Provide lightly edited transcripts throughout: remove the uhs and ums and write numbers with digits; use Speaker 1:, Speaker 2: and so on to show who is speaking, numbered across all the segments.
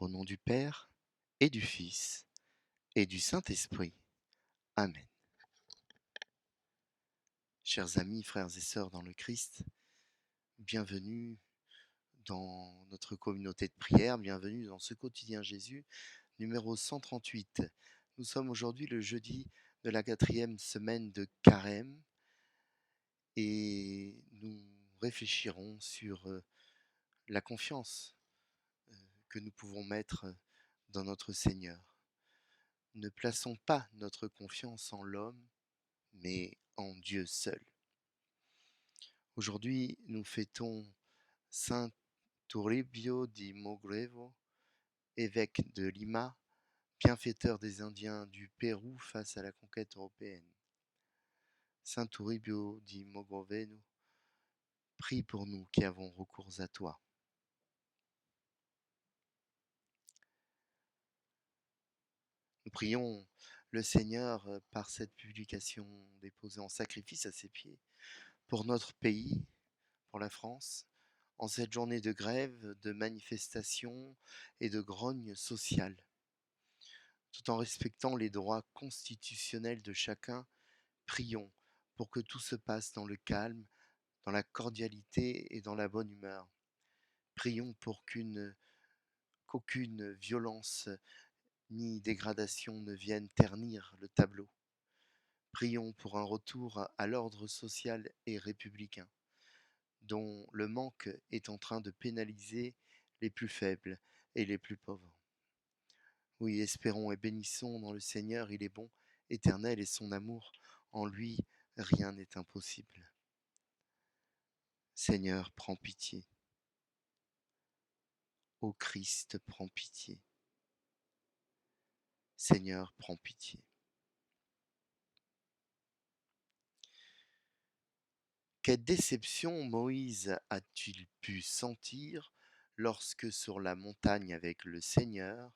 Speaker 1: Au nom du Père, et du Fils, et du Saint-Esprit. Amen. Chers amis, frères et sœurs dans le Christ, bienvenue dans notre communauté de prière, bienvenue dans ce quotidien Jésus, numéro 138. Nous sommes aujourd'hui le jeudi de la 4e semaine de Carême et nous réfléchirons sur la confiance que nous pouvons mettre dans notre Seigneur. Ne plaçons pas notre confiance en l'homme, mais en Dieu seul. Aujourd'hui, nous fêtons Saint Toribio di Mogrevo, évêque de Lima, bienfaiteur des Indiens du Pérou face à la conquête européenne. Saint Toribio di Mogrevo, prie pour nous qui avons recours à toi. Nous prions le Seigneur par cette publication déposée en sacrifice à ses pieds pour notre pays, pour la France, en cette journée de grève, de manifestation et de grogne sociale. Tout en respectant les droits constitutionnels de chacun, prions pour que tout se passe dans le calme, dans la cordialité et dans la bonne humeur. Prions pour qu'aucune violence ni dégradation ne vienne ternir le tableau. Prions pour un retour à l'ordre social et républicain, dont le manque est en train de pénaliser les plus faibles et les plus pauvres. Oui, espérons et bénissons dans le Seigneur, il est bon, éternel est son amour, en lui rien n'est impossible. Seigneur, prends pitié. Ô Christ, prends pitié. Seigneur, prends pitié. Quelle déception Moïse a-t-il pu sentir lorsque sur la montagne avec le Seigneur,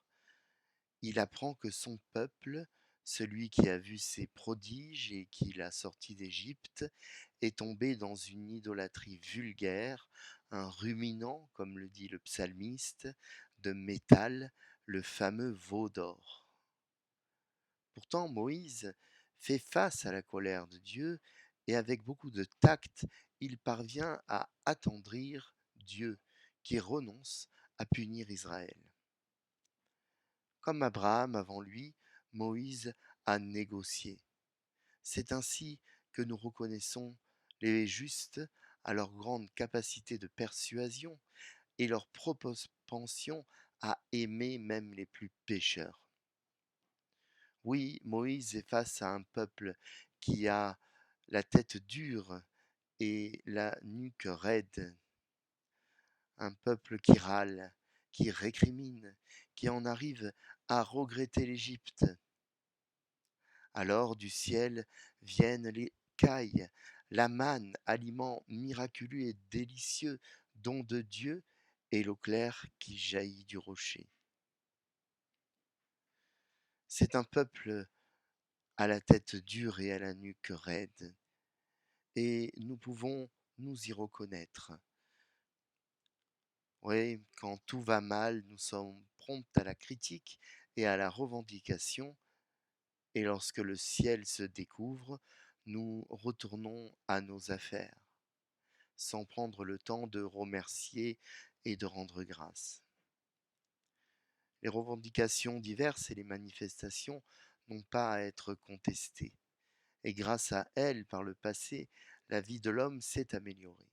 Speaker 1: il apprend que son peuple, celui qui a vu ses prodiges et qui l'a sorti d'Égypte, est tombé dans une idolâtrie vulgaire, un ruminant, comme le dit le psalmiste, de métal, le fameux veau d'or. Pourtant, Moïse fait face à la colère de Dieu et avec beaucoup de tact, il parvient à attendrir Dieu qui renonce à punir Israël. Comme Abraham avant lui, Moïse a négocié. C'est ainsi que nous reconnaissons les justes à leur grande capacité de persuasion et leur propension à aimer même les plus pécheurs. Oui, Moïse est face à un peuple qui a la tête dure et la nuque raide, un peuple qui râle, qui récrimine, qui en arrive à regretter l'Égypte. Alors du ciel viennent les cailles, la manne, aliment miraculeux et délicieux, don de Dieu, et l'eau claire qui jaillit du rocher. C'est un peuple à la tête dure et à la nuque raide, et nous pouvons nous y reconnaître. Oui, quand tout va mal, nous sommes prompts à la critique et à la revendication, et lorsque le ciel se découvre, nous retournons à nos affaires, sans prendre le temps de remercier et de rendre grâce. Les revendications diverses et les manifestations n'ont pas à être contestées, et grâce à elles, par le passé, la vie de l'homme s'est améliorée.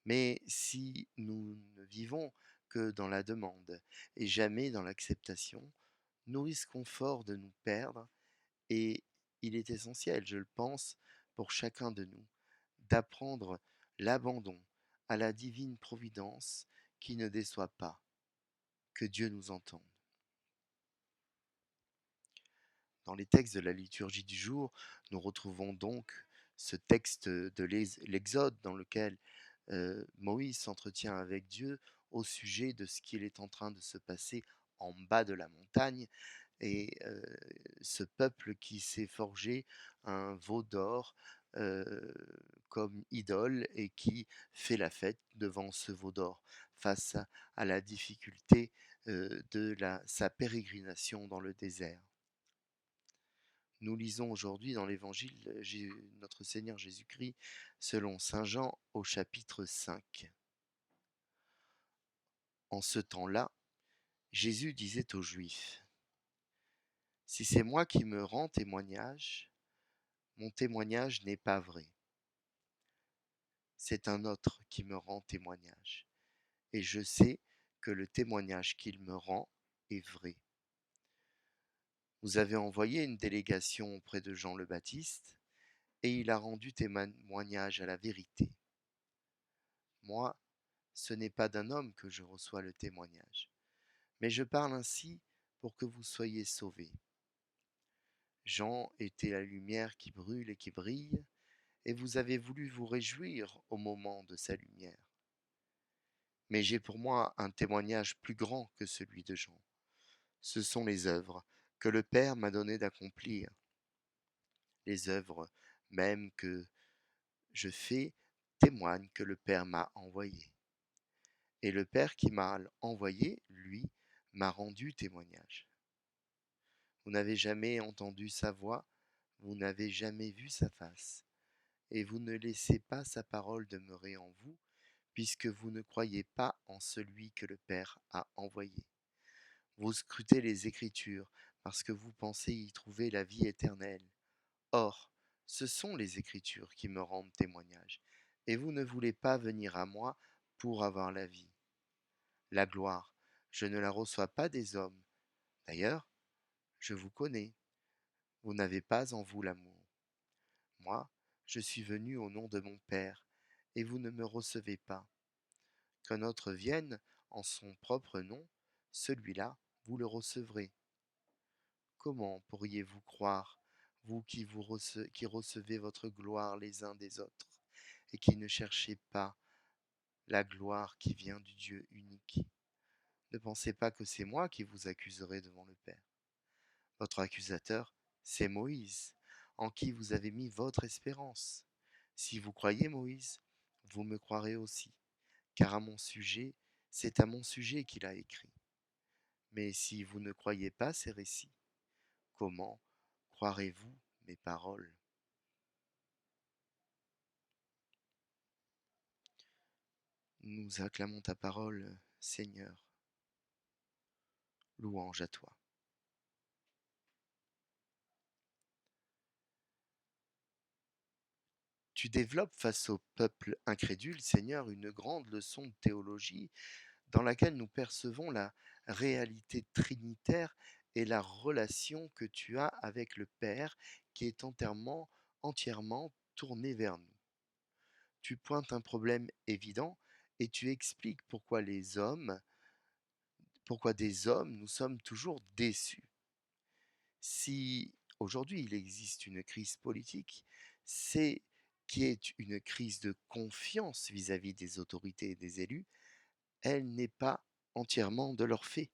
Speaker 1: Mais si nous ne vivons que dans la demande et jamais dans l'acceptation, nous risquons fort de nous perdre et il est essentiel, je le pense, pour chacun de nous, d'apprendre l'abandon à la divine providence qui ne déçoit pas, que Dieu nous entende. Dans les textes de la liturgie du jour, nous retrouvons donc ce texte de l'Exode dans lequel Moïse s'entretient avec Dieu au sujet de ce qu'il est en train de se passer en bas de la montagne et ce peuple qui s'est forgé un veau d'or comme idole et qui fait la fête devant ce veau d'or face à la difficulté sa pérégrination dans le désert. Nous lisons aujourd'hui dans l'Évangile notre Seigneur Jésus-Christ selon Saint Jean au chapitre 5. En ce temps-là, Jésus disait aux Juifs: Si c'est moi qui me rends témoignage, mon témoignage n'est pas vrai. C'est un autre qui me rend témoignage. Et je sais que le témoignage qu'il me rend est vrai. Vous avez envoyé une délégation auprès de Jean le Baptiste, et il a rendu témoignage à la vérité. Moi, ce n'est pas d'un homme que je reçois le témoignage, mais je parle ainsi pour que vous soyez sauvés. Jean était la lumière qui brûle et qui brille, et vous avez voulu vous réjouir au moment de sa lumière. Mais j'ai pour moi un témoignage plus grand que celui de Jean. Ce sont les œuvres que le Père m'a donné d'accomplir. Les œuvres même que je fais témoignent que le Père m'a envoyé. Et le Père qui m'a envoyé, lui, m'a rendu témoignage. Vous n'avez jamais entendu sa voix, vous n'avez jamais vu sa face, et vous ne laissez pas sa parole demeurer en vous, puisque vous ne croyez pas en celui que le Père a envoyé. Vous scrutez les Écritures, parce que vous pensez y trouver la vie éternelle. Or, ce sont les Écritures qui me rendent témoignage, et vous ne voulez pas venir à moi pour avoir la vie. La gloire, je ne la reçois pas des hommes. D'ailleurs, je vous connais, vous n'avez pas en vous l'amour. Moi, je suis venu au nom de mon Père, et vous ne me recevez pas. Qu'un autre vienne en son propre nom, celui-là, vous le recevrez. Comment pourriez-vous croire, vous qui recevez votre gloire les uns des autres, et qui ne cherchez pas la gloire qui vient du Dieu unique? Ne pensez pas que c'est moi qui vous accuserai devant le Père. Votre accusateur, c'est Moïse, en qui vous avez mis votre espérance. Si vous croyez Moïse, vous me croirez aussi, car à mon sujet, c'est à mon sujet qu'il a écrit. Mais si vous ne croyez pas ces récits, comment croirez-vous mes paroles? Nous acclamons ta parole, Seigneur. Louange à toi. Tu développes face au peuple incrédule, Seigneur, une grande leçon de théologie dans laquelle nous percevons la réalité trinitaire et la relation que tu as avec le Père qui est entièrement tournée vers nous. Tu pointes un problème évident et tu expliques pourquoi des hommes nous sommes toujours déçus. Si aujourd'hui il existe une crise politique, c'est qui est une crise de confiance vis-à-vis des autorités et des élus, elle n'est pas entièrement de leur fait.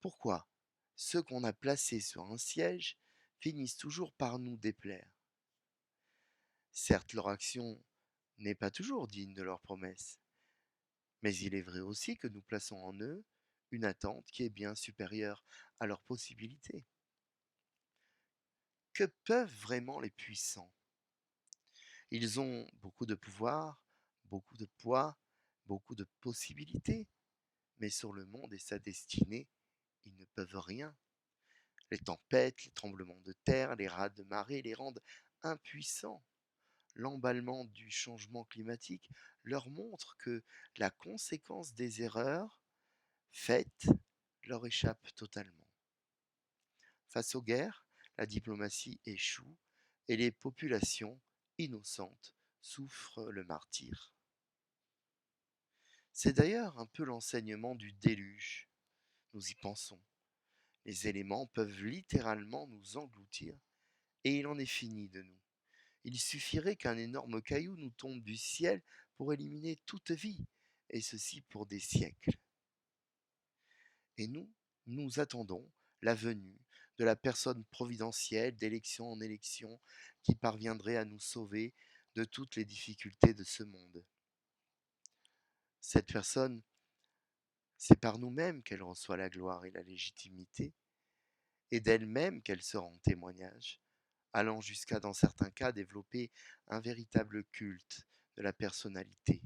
Speaker 1: Pourquoi ceux qu'on a placés sur un siège finissent toujours par nous déplaire? Certes, leur action n'est pas toujours digne de leurs promesses, mais il est vrai aussi que nous plaçons en eux une attente qui est bien supérieure à leurs possibilités. Que peuvent vraiment les puissants? Ils ont beaucoup de pouvoir, beaucoup de poids, beaucoup de possibilités, mais sur le monde et sa destinée, ils ne peuvent rien. Les tempêtes, les tremblements de terre, les rats de marée les rendent impuissants. L'emballement du changement climatique leur montre que la conséquence des erreurs faites leur échappe totalement. Face aux guerres, la diplomatie échoue et les populations innocentes souffrent le martyre. C'est d'ailleurs un peu l'enseignement du déluge. Nous y pensons. Les éléments peuvent littéralement nous engloutir et il en est fini de nous. Il suffirait qu'un énorme caillou nous tombe du ciel pour éliminer toute vie, et ceci pour des siècles. Et nous attendons la venue de la personne providentielle d'élection en élection qui parviendrait à nous sauver de toutes les difficultés de ce monde. Cette personne C'est par nous-mêmes qu'elle reçoit la gloire et la légitimité, et d'elle-même qu'elle se rend témoignage, allant jusqu'à, dans certains cas, développer un véritable culte de la personnalité,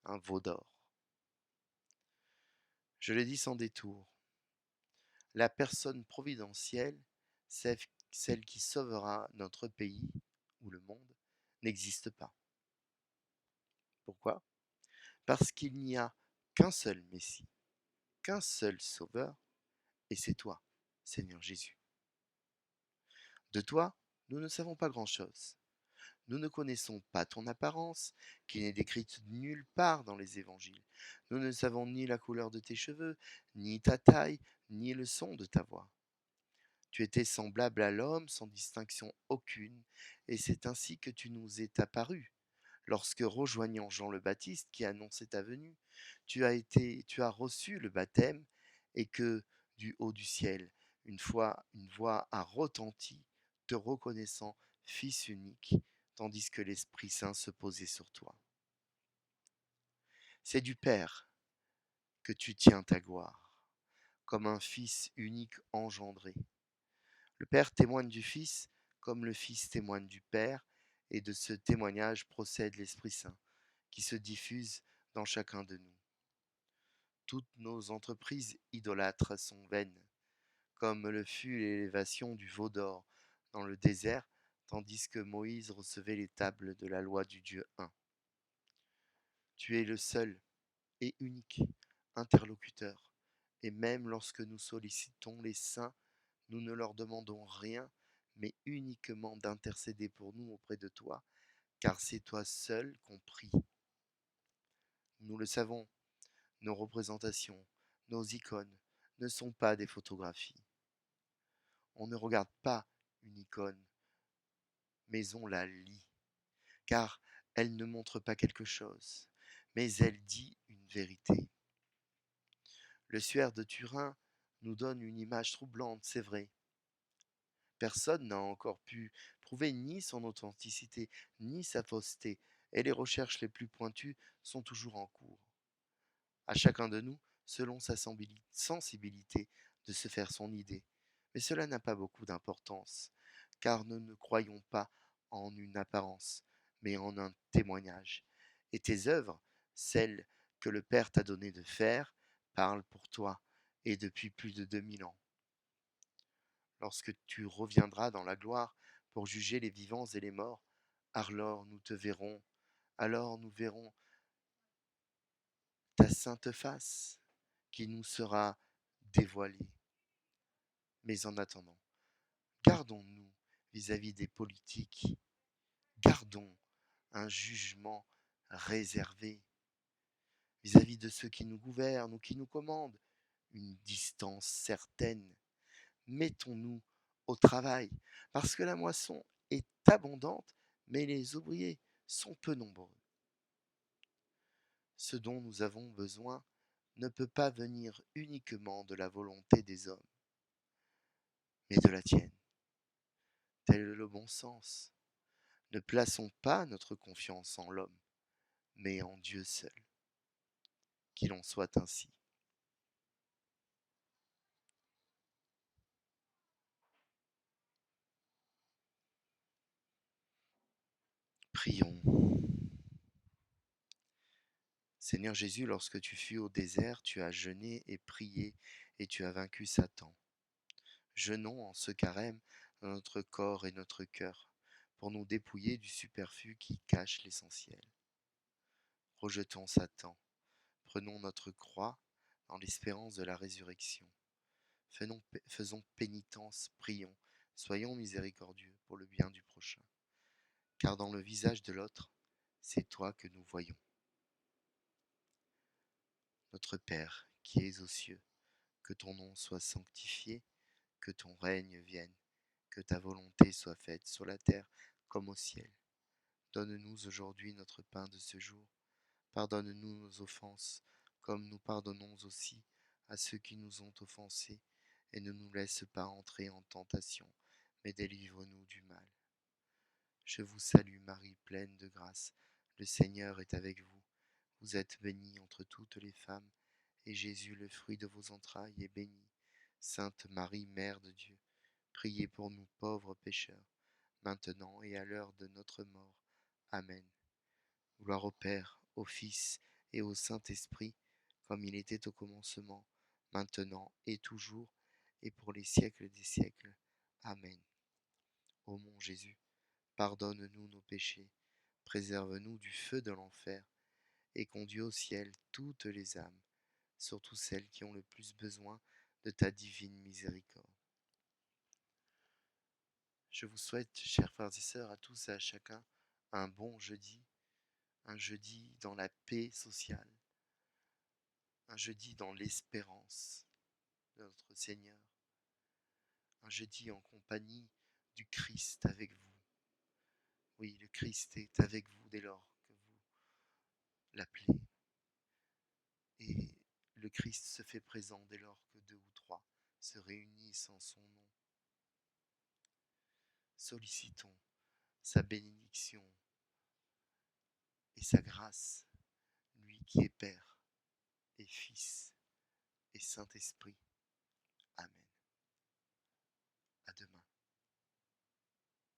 Speaker 1: un veau d'or. Je le dis sans détour, la personne providentielle, celle qui sauvera notre pays ou le monde, n'existe pas. Pourquoi? Parce qu'il n'y a qu'un seul Messie, qu'un seul Sauveur, et c'est toi, Seigneur Jésus. De toi, nous ne savons pas grand-chose. Nous ne connaissons pas ton apparence, qui n'est décrite nulle part dans les évangiles. Nous ne savons ni la couleur de tes cheveux, ni ta taille, ni le son de ta voix. Tu étais semblable à l'homme sans distinction aucune, et c'est ainsi que tu nous es apparu. Lorsque, rejoignant Jean le Baptiste qui annonçait ta venue, tu as reçu le baptême, et que, du haut du ciel, une voix a retenti, te reconnaissant Fils unique, tandis que l'Esprit Saint se posait sur toi. C'est du Père que tu tiens ta gloire, comme un Fils unique engendré. Le Père témoigne du Fils, comme le Fils témoigne du Père, et de ce témoignage procède l'Esprit Saint, qui se diffuse dans chacun de nous. Toutes nos entreprises idolâtres sont vaines, comme le fut l'élévation du veau d'or dans le désert, tandis que Moïse recevait les tables de la loi du Dieu un. Tu es le seul et unique interlocuteur, et même lorsque nous sollicitons les saints, nous ne leur demandons rien, mais uniquement d'intercéder pour nous auprès de toi, car c'est toi seul qu'on prie. Nous le savons, nos représentations, nos icônes ne sont pas des photographies. On ne regarde pas une icône, mais on la lit, car elle ne montre pas quelque chose, mais elle dit une vérité. Le suaire de Turin nous donne une image troublante, c'est vrai. Personne n'a encore pu prouver ni son authenticité, ni sa fausseté, et les recherches les plus pointues sont toujours en cours. À chacun de nous, selon sa sensibilité, de se faire son idée. Mais cela n'a pas beaucoup d'importance, car nous ne croyons pas en une apparence, mais en un témoignage. Et tes œuvres, celles que le Père t'a donné de faire, parlent pour toi, et depuis plus de 2000 ans. Lorsque tu reviendras dans la gloire pour juger les vivants et les morts, alors nous te verrons, alors nous verrons ta sainte face qui nous sera dévoilée. Mais en attendant, gardons-nous vis-à-vis des politiques, gardons un jugement réservé vis-à-vis de ceux qui nous gouvernent ou qui nous commandent, une distance certaine. Mettons-nous au travail, parce que la moisson est abondante, mais les ouvriers sont peu nombreux. Ce dont nous avons besoin ne peut pas venir uniquement de la volonté des hommes, mais de la tienne. Tel est le bon sens. Ne plaçons pas notre confiance en l'homme, mais en Dieu seul. Qu'il en soit ainsi. Prions. Seigneur Jésus, lorsque tu fus au désert, tu as jeûné et prié, et tu as vaincu Satan. Jeûnons en ce carême dans notre corps et notre cœur, pour nous dépouiller du superflu qui cache l'essentiel. Rejetons Satan, prenons notre croix dans l'espérance de la résurrection. Faisons pénitence, prions, soyons miséricordieux pour le bien du prochain, car dans le visage de l'autre, c'est toi que nous voyons. Notre Père, qui es aux cieux, que ton nom soit sanctifié, que ton règne vienne, que ta volonté soit faite sur la terre comme au ciel. Donne-nous aujourd'hui notre pain de ce jour. Pardonne-nous nos offenses, comme nous pardonnons aussi à ceux qui nous ont offensés, et ne nous laisse pas entrer en tentation, mais délivre-nous du mal. Je vous salue Marie, pleine de grâce. Le Seigneur est avec vous. Vous êtes bénie entre toutes les femmes, et Jésus, le fruit de vos entrailles, est béni. Sainte Marie, Mère de Dieu, priez pour nous pauvres pécheurs, maintenant et à l'heure de notre mort. Amen. Gloire au Père, au Fils et au Saint-Esprit, comme il était au commencement, maintenant et toujours, et pour les siècles des siècles. Amen. Ô mon Jésus, pardonne-nous nos péchés, préserve-nous du feu de l'enfer, et conduis au ciel toutes les âmes, surtout celles qui ont le plus besoin de ta divine miséricorde. Je vous souhaite, chers frères et sœurs, à tous et à chacun, un bon jeudi, un jeudi dans la paix sociale, un jeudi dans l'espérance de notre Seigneur, un jeudi en compagnie du Christ avec vous. Oui, le Christ est avec vous dès lors que vous l'appelez. Et le Christ se fait présent dès lors que deux ou trois se réunissent en son nom. Sollicitons sa bénédiction et sa grâce, lui qui est Père et Fils et Saint-Esprit. Amen.